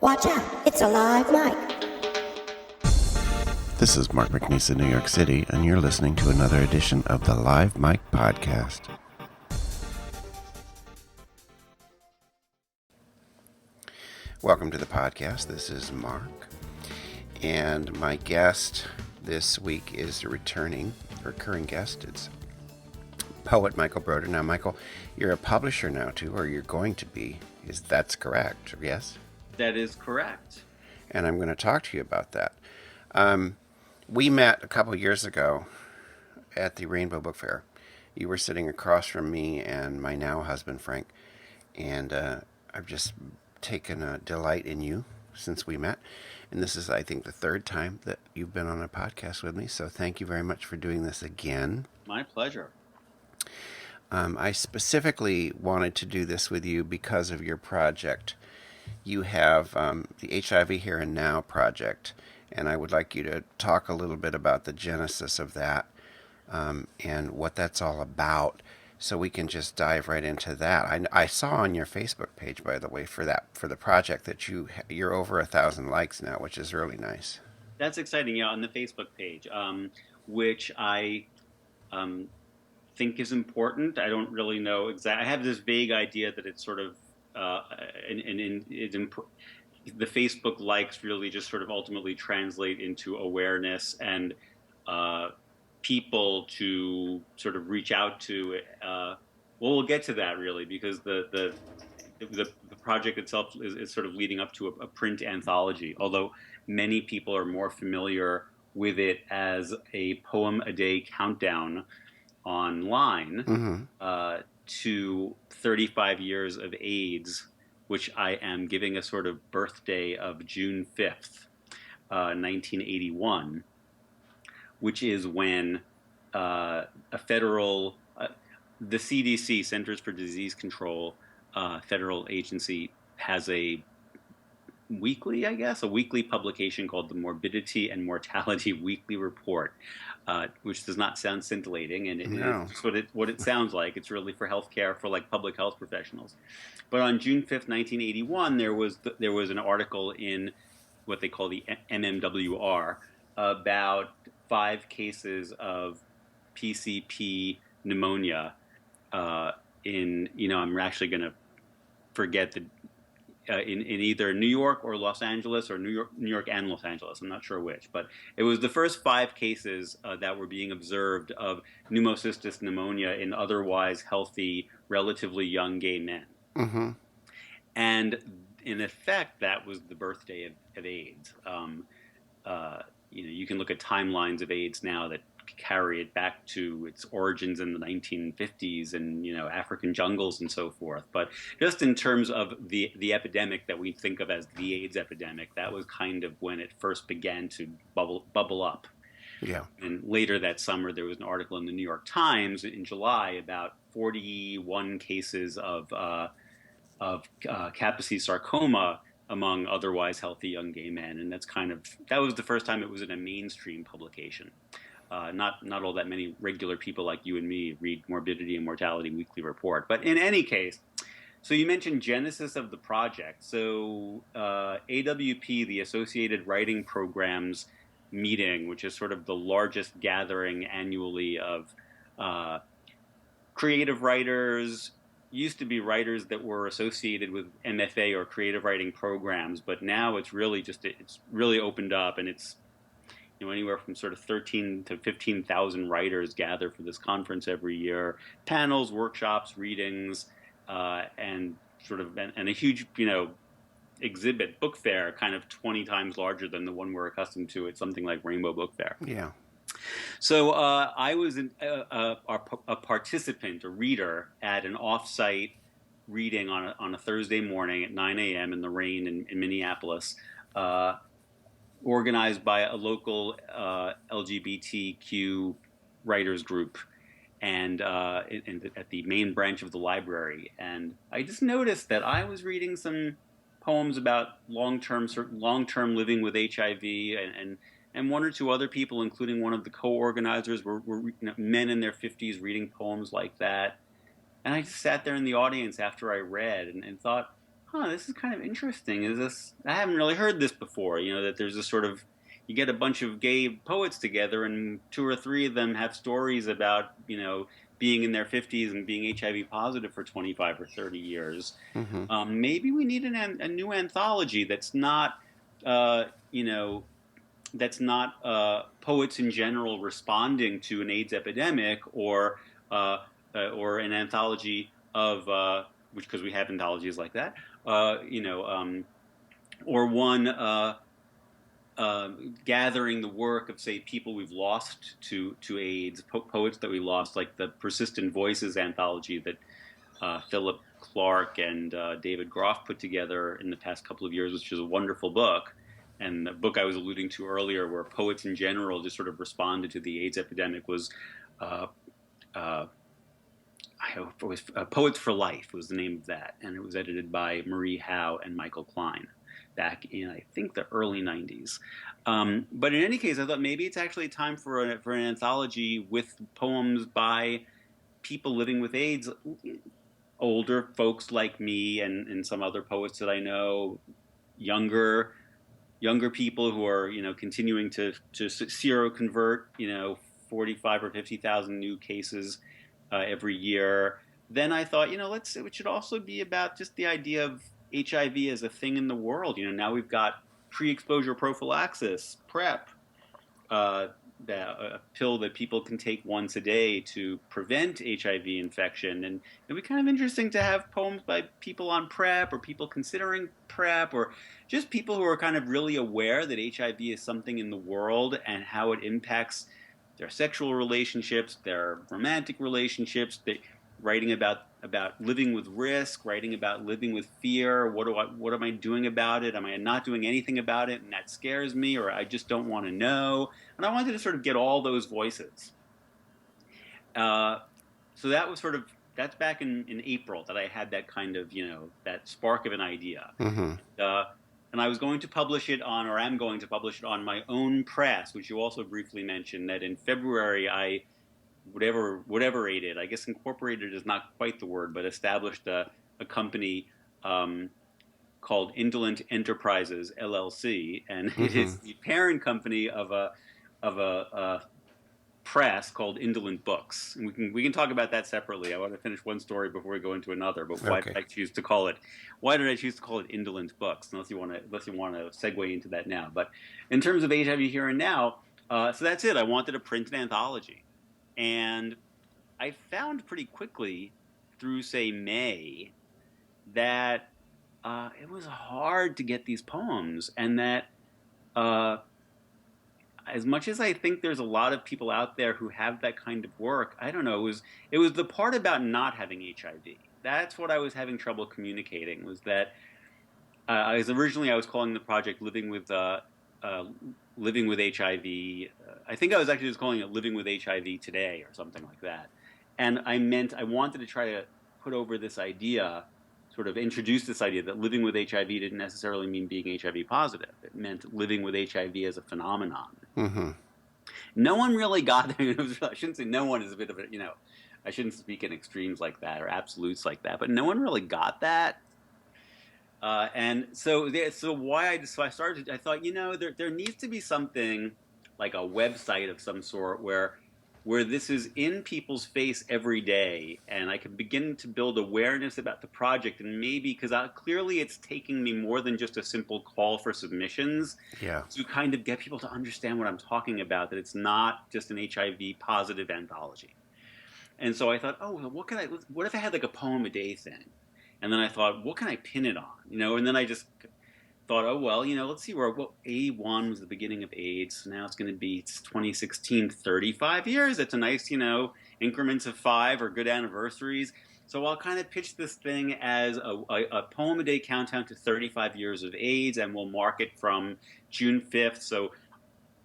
Watch out, it's a live mic. This is Mark McNeese in New York City, and you're listening to another edition of the Live Mic Podcast. Welcome to the podcast. This is Mark, and my guest this week is a recurring guest. It's poet Michael Broder. Now, Michael, you're a publisher now too, or you're going to be. That's correct? Yes? That is correct. And I'm going to talk to you about that. We met a couple years ago at the Rainbow Book Fair. You were sitting across from me and my now husband, Frank, and I've just taken a delight in you since we met. And this is, I think, the third time that you've been on a podcast with me, so thank you very much for doing this again. My pleasure. I specifically wanted to do this with you because of your project. You have the HIV-Here&Now project, and I would like you to talk a little bit about the genesis of that and what that's all about, so we can just dive right into that. I saw on your Facebook page, by the way, for the project that you're over 1,000 likes now, which is really nice. That's exciting, yeah, on the Facebook page, which I think is important. I don't really know exactly. I have this vague idea that it's sort of the Facebook likes really just sort of ultimately translate into awareness and people to sort of reach out to. Well, we'll get to that really, because the project itself is sort of leading up to a print anthology, although many people are more familiar with it as a poem a day countdown online to 35 years of AIDS, which I am giving a sort of birthday of June 5th, 1981, which is when the CDC, Centers for Disease Control, federal agency, has a weekly publication called the Morbidity and Mortality Weekly Report, which does not sound scintillating, and it's what it sounds like. It's really for healthcare, for like public health professionals. But on June 5th, 1981, there was an article in what they call the MMWR about 5 cases of PCP pneumonia I'm actually going to forget the in either New York or Los Angeles, or New York and Los Angeles. I'm not sure which, but it was the first 5 cases that were being observed of pneumocystis pneumonia in otherwise healthy, relatively young gay men. Mm-hmm. And in effect, that was the birthday of AIDS. You can look at timelines of AIDS now that carry it back to its origins in the 1950s and African jungles and so forth. But just in terms of the epidemic that we think of as the AIDS epidemic, that was kind of when it first began to bubble up. Yeah. And later that summer, there was an article in the New York Times in July about 41 cases of Kaposi sarcoma among otherwise healthy young gay men, and that was the first time it was in a mainstream publication. Not all that many regular people like you and me read Morbidity and Mortality Weekly Report. But in any case, so you mentioned genesis of the project. So AWP, the Associated Writing Programs meeting, which is sort of the largest gathering annually of creative writers, used to be writers that were associated with MFA or creative writing programs, but now it's really opened up, and it's anywhere from sort of 13 to 15,000 writers gather for this conference every year. Panels, workshops, readings, and a huge, exhibit, book fair, kind of 20 times larger than the one we're accustomed to at something like Rainbow Book Fair. Yeah. So I was a participant, a reader, at an off-site reading on a Thursday morning at 9 a.m. in the rain in Minneapolis, organized by a local LGBTQ writers group, and at the main branch of the library. And I just noticed that I was reading some poems about long-term living with HIV, and one or two other people, including one of the co-organizers, were men in their 50s reading poems like that. And I just sat there in the audience after I read and thought, huh, this is kind of interesting. Is this? I haven't really heard this before. That there's this sort of, you get a bunch of gay poets together, and two or three of them have stories about being in their 50s and being HIV positive for 25 or 30 years. Hmm. Maybe we need a new anthology that's not, uh, you know, poets in general responding to an AIDS epidemic, or an anthology of which, because we have anthologies like that, uh, you know, um, or one uh, gathering the work of, say, people we've lost to AIDS, poets that we lost, like the Persistent Voices anthology that Philip Clark and David Groff put together in the past couple of years, which is a wonderful book. And the book I was alluding to earlier, where poets in general just sort of responded to the AIDS epidemic, was uh, uh, I hope it was Poets for Life was the name of that, and it was edited by Marie Howe and Michael Klein back in, I think, the early '90s. But in any case, I thought maybe it's actually time for an anthology with poems by people living with AIDS, older folks like me and some other poets that I know, younger younger people who are continuing to seroconvert 45 or 50,000 new cases every year. Then I thought, it should also be about just the idea of HIV as a thing in the world. Now we've got pre-exposure prophylaxis, PrEP, uh, a pill that people can take once a day to prevent HIV infection. And it'd be kind of interesting to have poems by people on PrEP, or people considering PrEP, or just people who are kind of really aware that HIV is something in the world and how it impacts their sexual relationships, their romantic relationships. Writing about living with risk, writing about living with fear. What am I doing about it? Am I not doing anything about it, and that scares me, or I just don't want to know? And I wanted to sort of get all those voices. Uh, so that's back in April that I had that kind of that spark of an idea. Hmm. Uh, and I was going to publish it on, or am going to publish it on, my own press, which you also briefly mentioned. That in February I whatever aided. I guess incorporated is not quite the word, but established a company called Indolent Enterprises LLC, and it Hmm. is the parent company of a press called Indolent Books. And we can talk about that separately. I want to finish one story before we go into another. But why did Okay. I choose to call it? Why did I choose to call it Indolent Books? Unless you want to segue into that now. But in terms of HIV here and now, so that's it. I wanted to print an anthology, and I found pretty quickly through, say, May, that it was hard to get these poems, and that uh, as much as I think there's a lot of people out there who have that kind of work, I don't know. It was the part about not having HIV. That's what I was having trouble communicating. Was that as originally I was calling the project uh, living with HIV. I think I was actually just calling it Living with HIV Today or something like that. And I wanted to try to put over this idea, sort of introduce this idea that living with HIV didn't necessarily mean being HIV positive. It meant living with HIV as a phenomenon. Hmm. No one really got there. I shouldn't say no one is a bit of a, I shouldn't speak in extremes like that or absolutes like that, but no one really got that. And so I started. I thought, there needs to be something like a website of some sort where this is in people's face every day, and I can begin to build awareness about the project, and maybe because clearly it's taking me more than just a simple call for submissions Yeah. to kind of get people to understand what I'm talking about. That it's not just an HIV positive anthology. And so I thought, oh, well, what if I had like a poem a day thing? And then I thought, what can I pin it on? And then I just thought, oh, well, let's see A1 was the beginning of AIDS. So now it's going to be 2016, 35 years. That's a nice, increments of 5 or good anniversaries. So I'll kind of pitch this thing as a poem a day countdown to 35 years of AIDS, and we'll mark it from June 5th.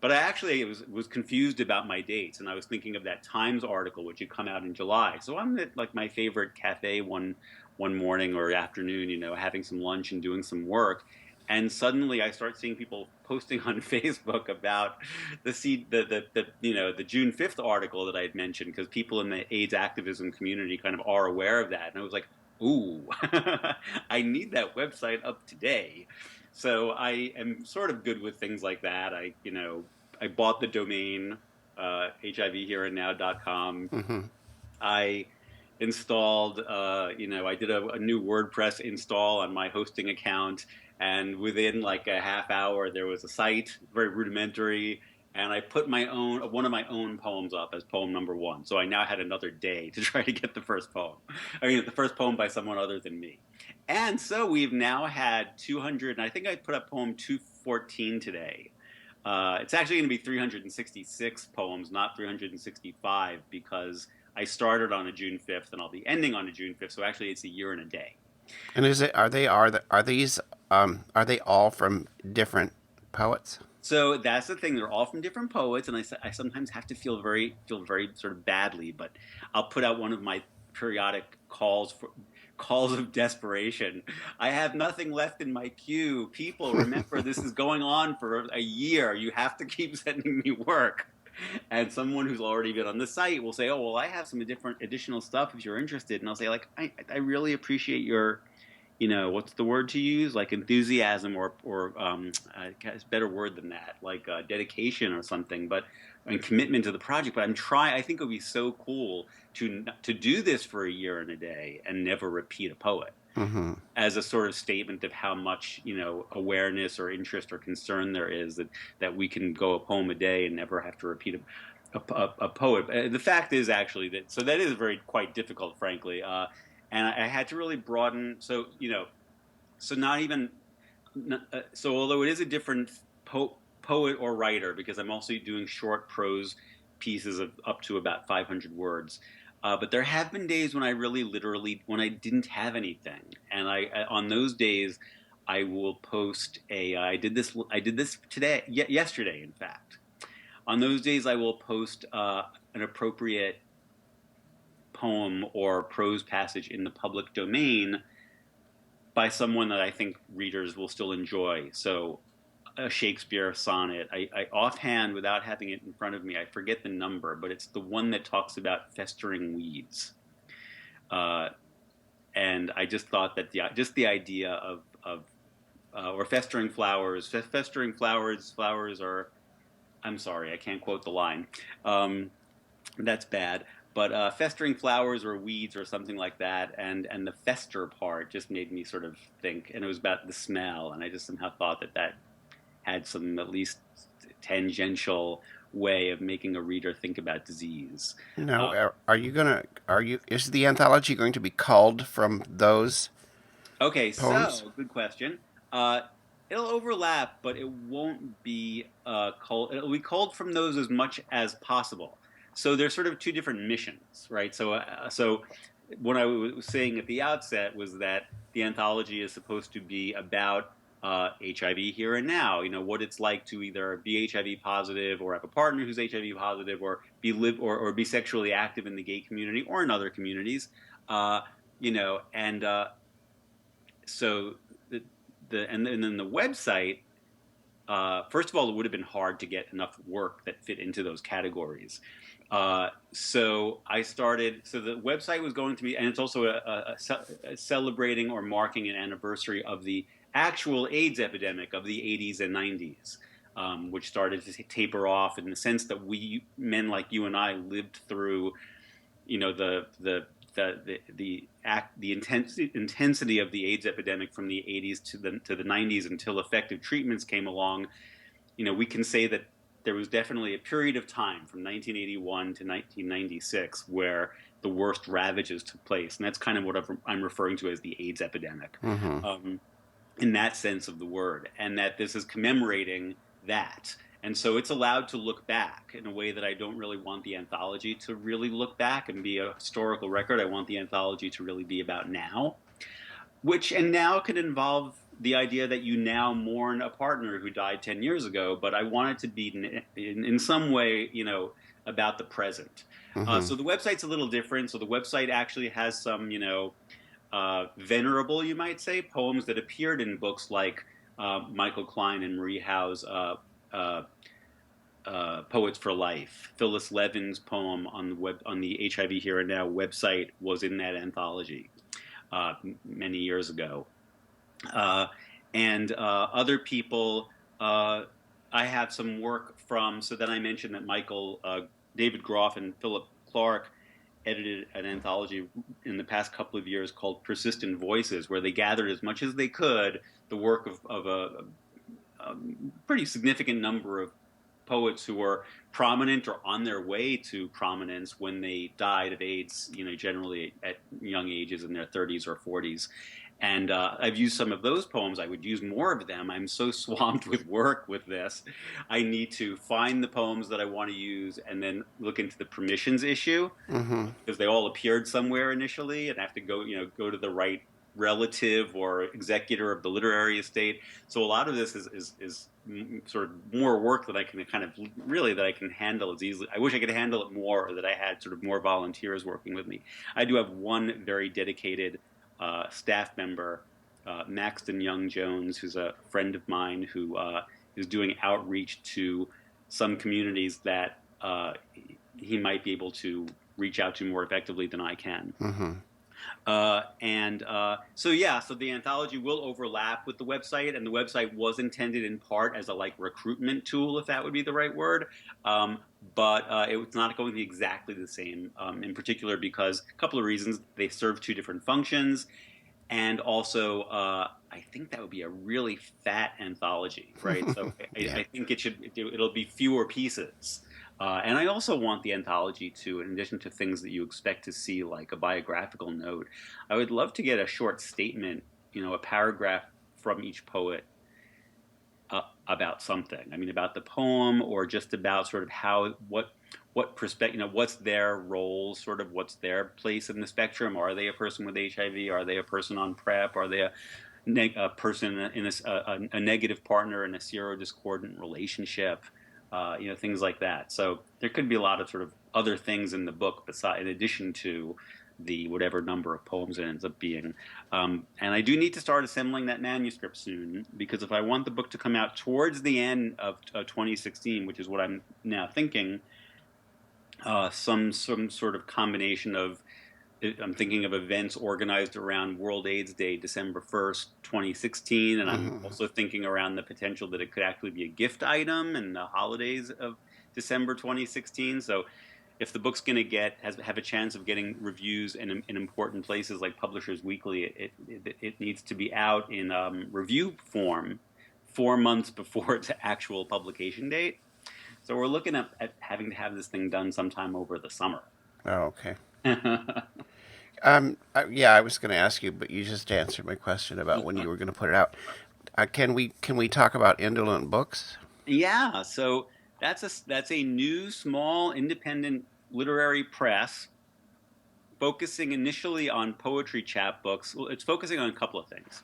But I actually was confused about my dates, and I was thinking of that Times article which had come out in July. So I'm at like my favorite cafe one morning or afternoon, having some lunch and doing some work, and suddenly I start seeing people posting on Facebook about the June 5th article that I had mentioned, because people in the AIDS activism community kind of are aware of that, and I was like, Ooh, I need that website up today. So I am sort of good with things like that. I bought the domain HIVHereandNow.com. Mm-hmm. I installed, I did a new WordPress install on my hosting account, and within like a half hour, there was a site, very rudimentary, and I put one of my own poems up as poem number one. So I now had another day to try to get the first poem. I mean, the first poem by someone other than me. And so we've now had 200, and I think I put up poem 214 today. It's actually going to be 366 poems, not 365, because I started on a June 5th and I'll be ending on a June 5th. So actually, it's a year and a day. And are they all from different poets? So that's the thing. They're all from different poets, and I sometimes have to feel very sort of badly, but I'll put out one of my periodic calls of desperation. I have nothing left in my queue. People, remember this is going on for a year. You have to keep sending me work. And someone who's already been on the site will say, "Oh, well, I have some different additional stuff if you're interested." And I'll say, like, I really appreciate your, what's the word to use? Like enthusiasm or it's a better word than that, like dedication or something, but and commitment to the project. But I think it would be so cool to do this for a year and a day and never repeat a poet Mm-hmm. as a sort of statement of how much awareness or interest or concern there is that we can go a poem a day and never have to repeat a poet. The fact is actually that is very quite difficult, frankly. And I had to really broaden. So not even so although it is a different poet or writer, because I'm also doing short prose pieces of up to about 500 words. But there have been days when I really literally when I didn't have anything, and on those days I will post I did this today yesterday, in fact. On those days I will post an appropriate poem or prose passage in the public domain by someone that I think readers will still enjoy. So a Shakespeare sonnet. I offhand, without having it in front of me, I forget the number, but it's the one that talks about festering weeds. And I just thought that the idea of or festering flowers, flowers are. I'm sorry, I can't quote the line. That's bad. But festering flowers or weeds or something like that, and the fester part just made me sort of think, and it was about the smell, and I just somehow thought that had some at least tangential way of making a reader think about disease. Now, is the anthology going to be culled from those Okay, poems? so good question. Uh, it'll overlap, but it won't be culled. It'll be culled from those as much as possible. So there's sort of two different missions, right? So what I was saying at the outset was that the anthology is supposed to be about HIV here and now. What it's like to either be HIV positive or have a partner who's HIV positive, or or be sexually active in the gay community or in other communities. And so and then the website. First of all, it would have been hard to get enough work that fit into those categories. So I started. So the website was going to be, and it's also a celebrating or marking an anniversary of the actual AIDS epidemic of the 80s and 90s, which started to taper off in the sense that men like you and I lived through, the intensity of the AIDS epidemic from the 80s to the 90s until effective treatments came along. We can say that there was definitely a period of time from 1981 to 1996 where the worst ravages took place, and that's kind of what I'm referring to as the AIDS epidemic, Mm-hmm. in that sense of the word, and that this is commemorating that. And so it's allowed to look back in a way that I don't really want the anthology to really look back and be a historical record. I want the anthology to really be about now, and now could involve the idea that you now mourn a partner who died 10 years ago, but I want it to be in some way, about the present. Mm-hmm. So the website's a little different. So the website actually has some, venerable, you might say, poems that appeared in books like Michael Klein and Marie Howe's uh, Poets for Life. Phyllis Levin's poem on the HIV Here and Now website was in that anthology. many years ago. And other people, I have some work from, so then I mentioned that David Groff and Philip Clark edited an anthology in the past couple of years called Persistent Voices, where they gathered as much as they could the work of a pretty significant number of poets who were prominent or on their way to prominence when they died of AIDS, generally at young ages in their 30s or 40s. And I've used some of those poems. I would use more of them. I'm so swamped with work with this. I need to find the poems that I want to use and then look into the permissions issue, because they all appeared somewhere initially, and I have to go to the right relative or executor of the literary estate. So a lot of this is sort of more work that I can that I can handle as easily. I wish I could handle it more, or that I had sort of more volunteers working with me. I do have one very dedicated staff member, Maxton Young Jones, who's a friend of mine who is doing outreach to some communities that he might be able to reach out to more effectively than I can. So the anthology will overlap with the website, and the website was intended in part as a recruitment tool, if that would be the right word. But it's not going to be exactly the same, in particular because a couple of reasons. They serve two different functions, and also I think that would be a really fat anthology, right? So I think it'll be fewer pieces. And I also want the anthology to, in addition to things that you expect to see, like a biographical note, I would love to get a short statement, a paragraph from each poet about something. I mean, about the poem, or just about sort of what perspective, what's their role, sort of what's their place in the spectrum. Are they a person with HIV? Are they a person on PrEP? Are they a person in a negative partner in a serodiscordant relationship? Things like that. So there could be a lot of sort of other things in the book in addition to the whatever number of poems it ends up being. And I do need to start assembling that manuscript soon, because if I want the book to come out towards the end of 2016, which is what I'm now thinking, some sort of combination of, I'm thinking of events organized around World AIDS Day, December 1st, 2016, and I'm also thinking around the potential that it could actually be a gift item in the holidays of December 2016. So if the book's going to have a chance of getting reviews in important places like Publishers Weekly, it needs to be out in review form 4 months before its actual publication date. So we're looking at having to have this thing done sometime over the summer. Oh, okay. I was going to ask you, but you just answered my question about when you were going to put it out. Can we talk about Indolent Books? Yeah, so that's a new, small, independent literary press focusing initially on poetry chapbooks. Well, it's focusing on a couple of things.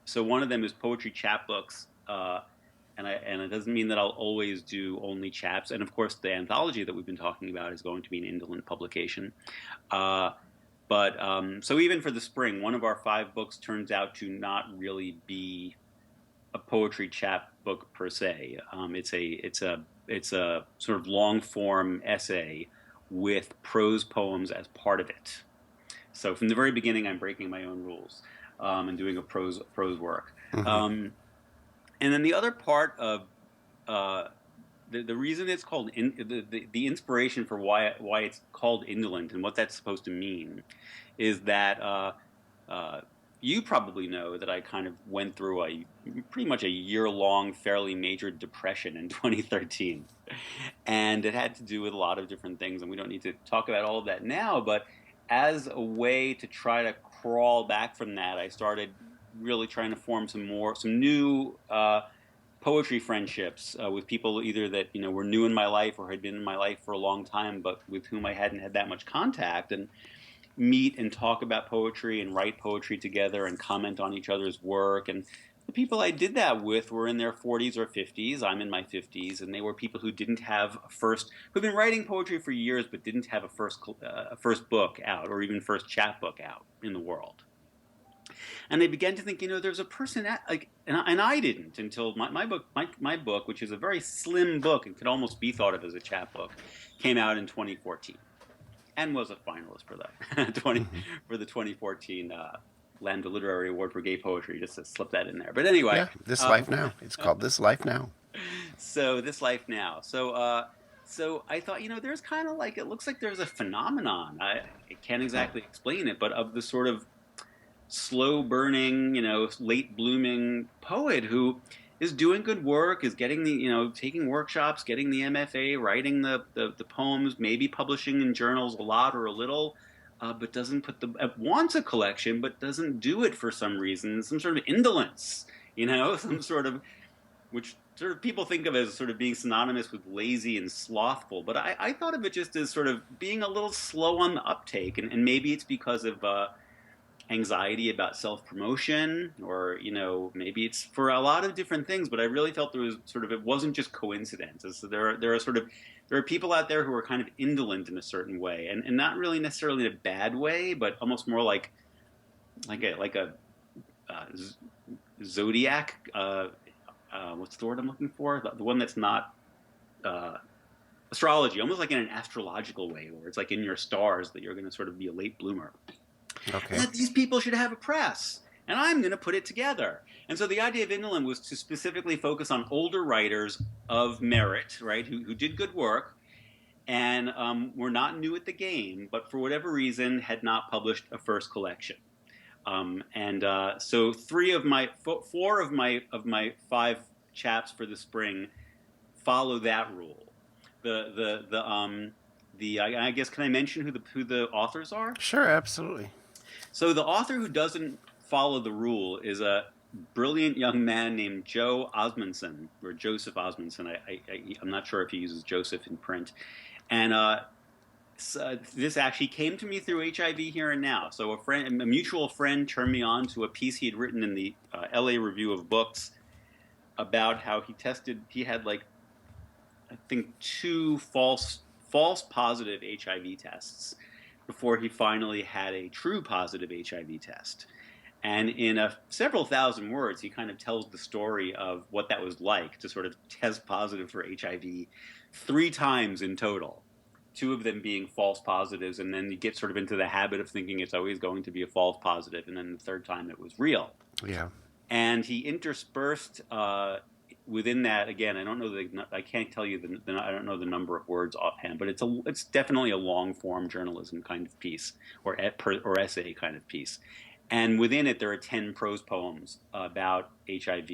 So one of them is poetry chapbooks, and it doesn't mean that I'll always do only chaps. And of course, the anthology that we've been talking about is going to be an indolent publication. But so even for the spring, one of our 5 books turns out to not really be a poetry chapbook per se. It's a sort of long form essay with prose poems as part of it. So from the very beginning, I'm breaking my own rules and doing a prose work. And then the other part of the reason it's called the inspiration for why it's called indolent and what that's supposed to mean is that you probably know that I kind of went through pretty much a year-long, fairly major depression in 2013, and it had to do with a lot of different things, and we don't need to talk about all of that now. But as a way to try to crawl back from that, I started really trying to form some new poetry friendships with people either that were new in my life or had been in my life for a long time, but with whom I hadn't had that much contact, and meet and talk about poetry and write poetry together and comment on each other's work. And the people I did that with were in their 40s or 50s. I'm in my 50s, and they were people who didn't have who've been writing poetry for years, but didn't have a first book out, or even first chapbook out in the world. And they began to think, there's a person and I didn't until my book, which is a very slim book and could almost be thought of as a chapbook, came out in 2014. and was a finalist for the 2014 Lambda Literary Award for Gay Poetry. Just to slip that in there. But anyway, Yeah, This Life Now. It's called This Life Now. so This Life Now. So I thought, there's kind of like, it looks like there's a phenomenon. I can't exactly explain it, but of the sort of slow burning, late blooming poet who is doing good work, is getting taking workshops, getting the MFA, writing the poems, maybe publishing in journals a lot or a little, but doesn't wants a collection, but doesn't do it for some reason, some sort of indolence, some sort of, which sort of people think of as sort of being synonymous with lazy and slothful. But I thought of it just as sort of being a little slow on the uptake, and maybe it's because of anxiety about self-promotion, or maybe it's for a lot of different things, but I really felt there was sort of, it wasn't just coincidence. So there are people out there who are kind of indolent in a certain way, and not really necessarily in a bad way, but almost more like a zodiac, what's the word I'm looking for, the one that's not astrology, almost like in an astrological way, where it's like in your stars that you're going to sort of be a late bloomer. Okay. And that these people should have a press, and I'm going to put it together. And so the idea of Indolent was to specifically focus on older writers of merit, right, who did good work, and were not new at the game, but for whatever reason had not published a first collection. So four of my 5 chaps for the spring follow that rule. I guess, can I mention who the authors are? Sure, absolutely. So the author who doesn't follow the rule is a brilliant young man named Joe Osmundson, or Joseph Osmundson. I'm not sure if he uses Joseph in print. And so this actually came to me through HIV Here and Now. So a mutual friend turned me on to a piece he had written in the LA Review of Books about how he had like, I think 2 false positive HIV tests before he finally had a true positive HIV test. And in several thousand words, he kind of tells the story of what that was like to sort of test positive for HIV 3 times in total. 2 of them being false positives, and then you get sort of into the habit of thinking it's always going to be a false positive, and then the 3rd time it was real. Yeah. And he interspersed within that, again, I can't tell you I don't know the number of words offhand, but it's definitely a long form journalism kind of piece, or essay kind of piece. And within it, there are 10 prose poems about HIV,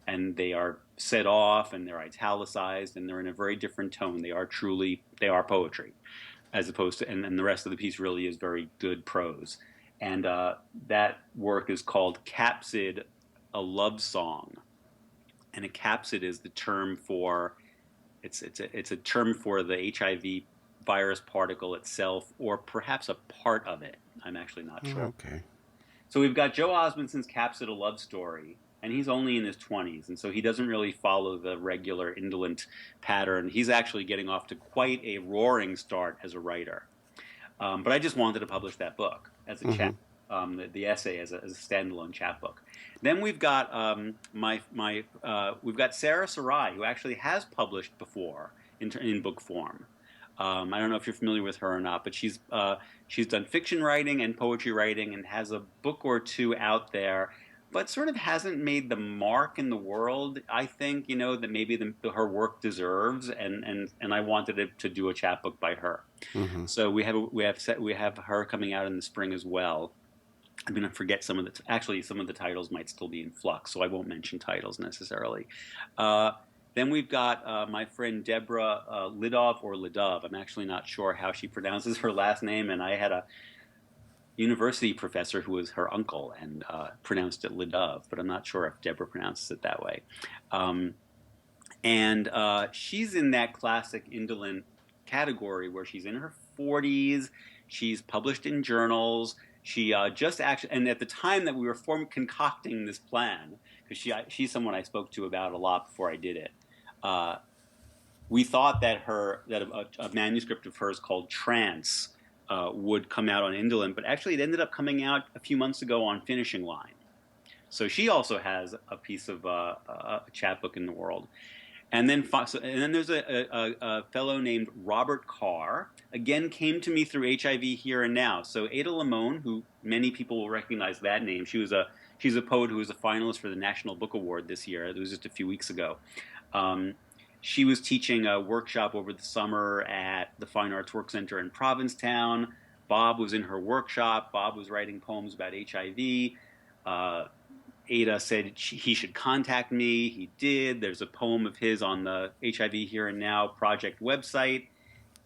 and they are set off, and they're italicized, and they're in a very different tone. They are poetry, as opposed to, and the rest of the piece really is very good prose. And that work is called Capsid, a Love Song. And a capsid is the term for, it's a term for the HIV virus particle itself, or perhaps a part of it. I'm actually not sure. Okay. So we've got Joe Osmundson's Capsid, a Love Story, and he's only in his 20s, and so he doesn't really follow the regular indolent pattern. He's actually getting off to quite a roaring start as a writer. But I just wanted to publish that book as a chap, the essay as a standalone chapbook. Then we've got we've got Sarah Sarai, who actually has published before in book form. I don't know if you're familiar with her or not, but she's done fiction writing and poetry writing, and has a book or 2 out there, but sort of hasn't made the mark in the world, I think, that maybe her work deserves, and I wanted to do a chapbook by her. Mm-hmm. So we have her coming out in the spring as well. I'm going to forget some of the titles might still be in flux, so I won't mention titles necessarily. Then we've got my friend Deborah Lidov, or Lidov. I'm actually not sure how she pronounces her last name, and I had a university professor who was her uncle and pronounced it Lidov, but I'm not sure if Deborah pronounces it that way. And she's in that classic indolent category where she's in her 40s, she's published in journals. She just actually, and at the time that we were concocting this plan, because she's someone I spoke to about a lot before I did it, we thought that a manuscript of hers called Trance would come out on Indolent, but actually it ended up coming out a few months ago on Finishing Line. So she also has a piece of a chapbook in the world. And then there's a fellow named Robert Carr. Again, came to me through HIV Here and Now. So Ada Limon, who many people will recognize that name, she's a poet who was a finalist for the National Book Award this year. It was just a few weeks ago. Um, she was teaching a workshop over the summer at the Fine Arts Work Center in Provincetown. Bob was in her workshop. Bob was writing poems about HIV. Ada said he should contact me. He did. There's a poem of his on the HIV Here and Now project website.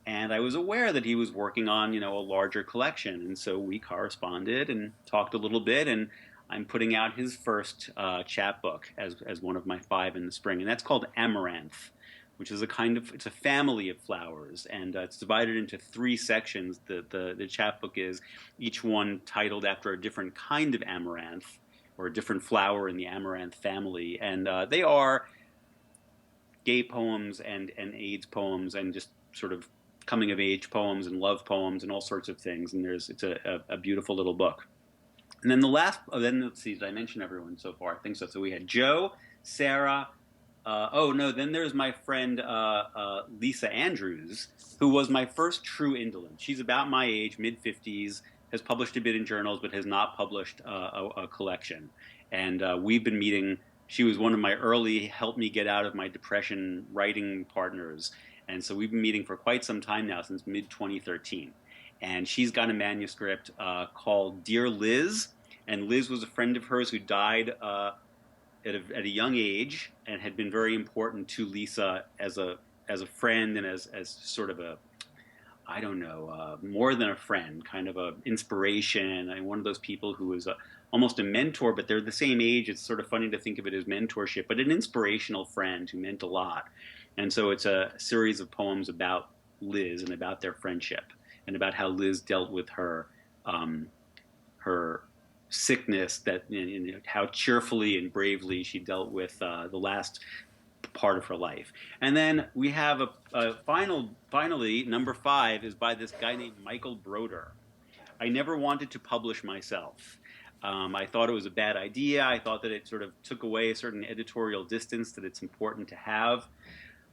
And I was aware that he was working on, a larger collection. And so we corresponded and talked a little bit. And I'm putting out his first chapbook as one of my 5 in the spring. And that's called Amaranth, which is it's a family of flowers. And it's divided into 3 sections. The chapbook is each one titled after a different kind of amaranth, or a different flower in the amaranth family, and they are gay poems and AIDS poems, and just sort of coming of age poems and love poems and all sorts of things. And it's a beautiful little book. And then let's see, did I mention everyone so far? I think so. So we had Joe, Sarah. Then there's my friend Lisa Andrews, who was my first true indolent. She's about my age, mid-50s. Has published a bit in journals, but has not published a collection. And we've been meeting. She was one of my early help me get out of my depression writing partners. And so we've been meeting for quite some time now, since mid-2013. And she's got a manuscript called Dear Liz. And Liz was a friend of hers who died at a young age, and had been very important to Lisa as a friend, and as sort of a, I don't know, more than a friend, kind of a inspiration. And one of those people who is almost a mentor, but they're the same age. It's sort of funny to think of it as mentorship, but an inspirational friend who meant a lot. And so it's a series of poems about Liz and about their friendship, and about how Liz dealt with her sickness, how cheerfully and bravely she dealt with the last part of her life. And then we have finally, number 5 is by this guy named Michael Broder. I never wanted to publish myself. I thought it was a bad idea. I thought that it sort of took away a certain editorial distance that it's important to have.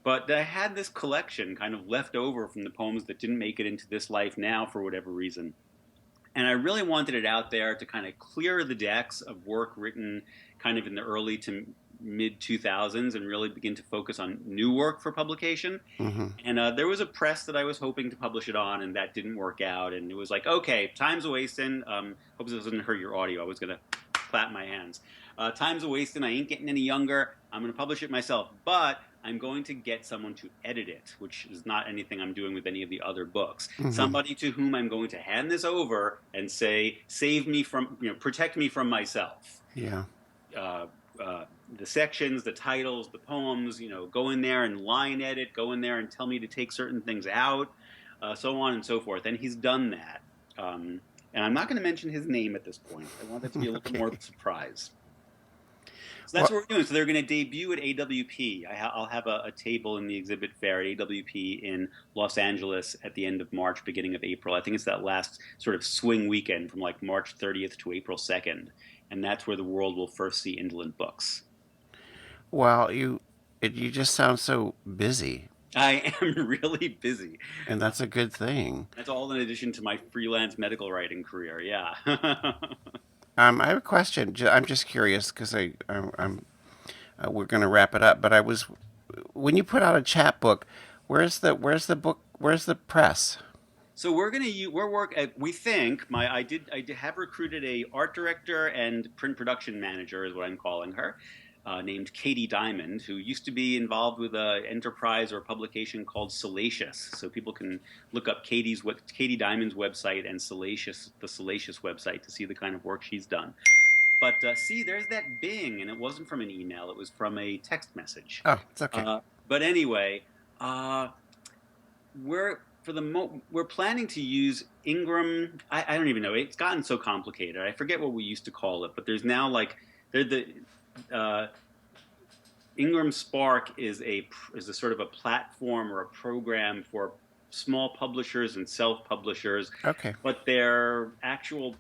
But I had this collection kind of left over from the poems that didn't make it into This Life Now for whatever reason. And I really wanted it out there to kind of clear the decks of work written kind of in the early to mid 2000s, and really begin to focus on new work for publication. Mm-hmm. And there was a press that I was hoping to publish it on, and that didn't work out. And it was like, okay, time's a wasting. Hope this doesn't hurt your audio. I was going to clap my hands. Time's a wasting. I ain't getting any younger. I'm going to publish it myself. But I'm going to get someone to edit it, which is not anything I'm doing with any of the other books. Mm-hmm. Somebody to whom I'm going to hand this over and say, save me from, protect me from myself. Yeah. The sections, the titles, the poems, go in there and line edit, go in there and tell me to take certain things out, so on and so forth. And he's done that. And I'm not going to mention his name at this point. I want that to be a little more of a surprise. So that's what we're doing. So they're going to debut at AWP. I'll have a table in the exhibit fair at AWP in Los Angeles at the end of March, beginning of April. I think it's that last sort of swing weekend from like March 30th to April 2nd. And that's where the world will first see indolent books. Well, you just sound so busy. I am really busy. And that's a good thing. That's all in addition to my freelance medical writing career, yeah. I have a question. I'm just curious, because I'm we're going to wrap it up. But when you put out a chapbook, where's the book? Where's the press? So we think I have recruited a art director and print production manager, is what I'm calling her, named Katie Diamond, who used to be involved with an enterprise or a publication called Salacious. So people can look up Katie Diamond's website and the Salacious website to see the kind of work she's done. But see, there's that Bing, and it wasn't from an email; it was from a text message. Oh, it's okay. But anyway, we're planning to use Ingram. I don't even know. It's gotten so complicated. I forget what we used to call it. But there's now Ingram Spark is a sort of a platform or a program for small publishers and self-publishers. Okay. But their actual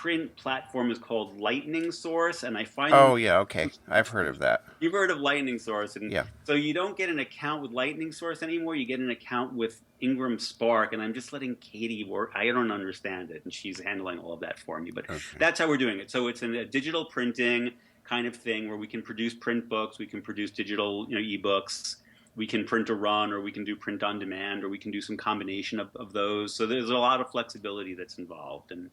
print platform is called Lightning Source, and I find them. Oh, yeah, okay. I've heard of that. You've heard of Lightning Source, and Yeah. so you don't get an account with Lightning Source anymore. You get an account with Ingram Spark, and I'm just letting Katie work. I don't understand it, and she's handling all of that for me. But Okay. that's how we're doing it. So it's a digital printing kind of thing where we can produce print books, we can produce digital, ebooks, we can print a run, or we can do print on demand, or we can do some combination of those. So there's a lot of flexibility that's involved, and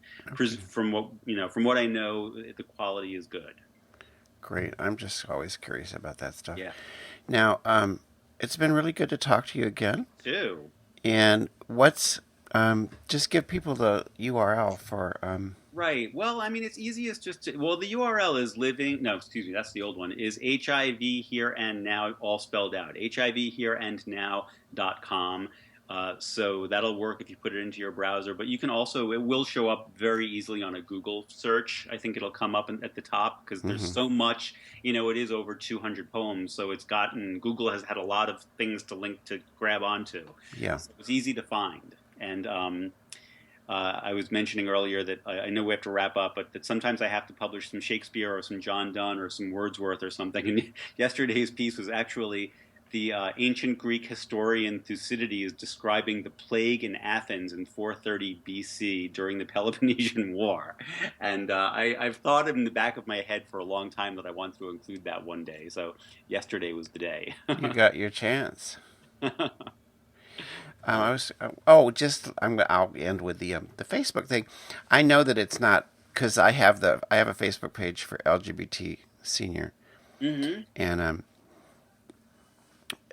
from what I know, the quality is good. Great. I'm just always curious about that stuff. Yeah. Now, it's been really good to talk to you again. Too. And just give people the URL for, Right. Well, I mean, it's easiest just to, well, the URL is living, no, excuse me, that's the old one, is HIV here and now, all spelled out, HIVHereandNow.com. So that'll work if you put it into your browser, but you can also, it will show up very easily on a Google search. I think it'll come up at the top because there's so much, it is over 200 poems. So Google has had a lot of things to link to grab onto. yeah. So it's easy to find. And, I was mentioning earlier that I know we have to wrap up, but that sometimes I have to publish some Shakespeare or some John Donne or some Wordsworth or something. And yesterday's piece was actually the ancient Greek historian Thucydides describing the plague in Athens in 430 BC during the Peloponnesian War. And I've thought in the back of my head for a long time that I want to include that one day. So yesterday was the day. You got your chance. I'll end with the Facebook thing. I know that it's not, because I have a Facebook page for LGBT senior, and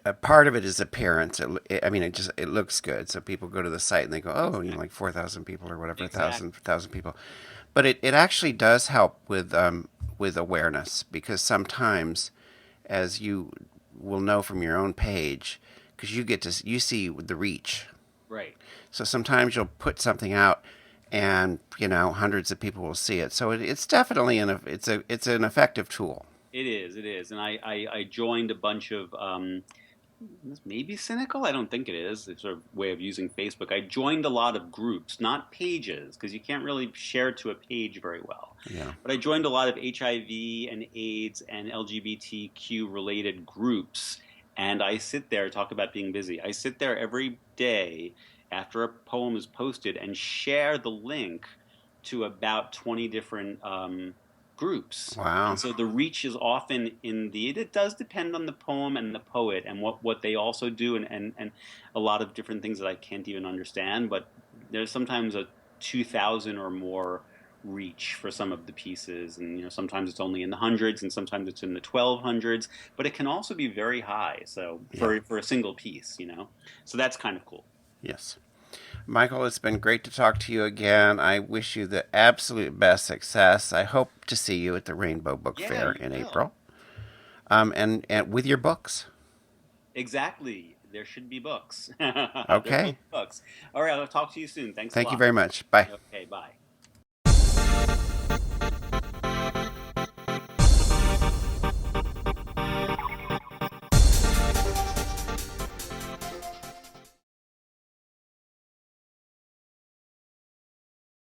a part of it is appearance. It looks good, so people go to the site and they go, oh, like 4,000 people or whatever, Exactly. 1,000 people, but it actually does help with awareness, because sometimes, as you will know from your own page, because you see the reach. Right. So sometimes you'll put something out, and hundreds of people will see it. So it's definitely it's an effective tool. It is, and I joined a bunch of maybe cynical. I don't think it is. It's sort of way of using Facebook. I joined a lot of groups, not pages, because you can't really share to a page very well. Yeah. But I joined a lot of HIV and AIDS and LGBTQ related groups, and I sit there, talk about being busy. I sit there every day after a poem is posted and share the link to about 20 different groups. Wow. And so the reach is often it does depend on the poem and the poet and what they also do, and a lot of different things that I can't even understand, but there's sometimes a 2,000 or more reach for some of the pieces, and sometimes it's only in the hundreds and sometimes it's in the 1,200s, but it can also be very high, so for a single piece, so that's kind of cool. Yes. Michael, it's been great to talk to you again. I wish you the absolute best success. I hope to see you at the Rainbow Book Fair in April. And with your books. Exactly. There should be books. Okay. Books. All right, I'll talk to you soon. Thanks a lot. Thank you very much. Bye. Okay, bye.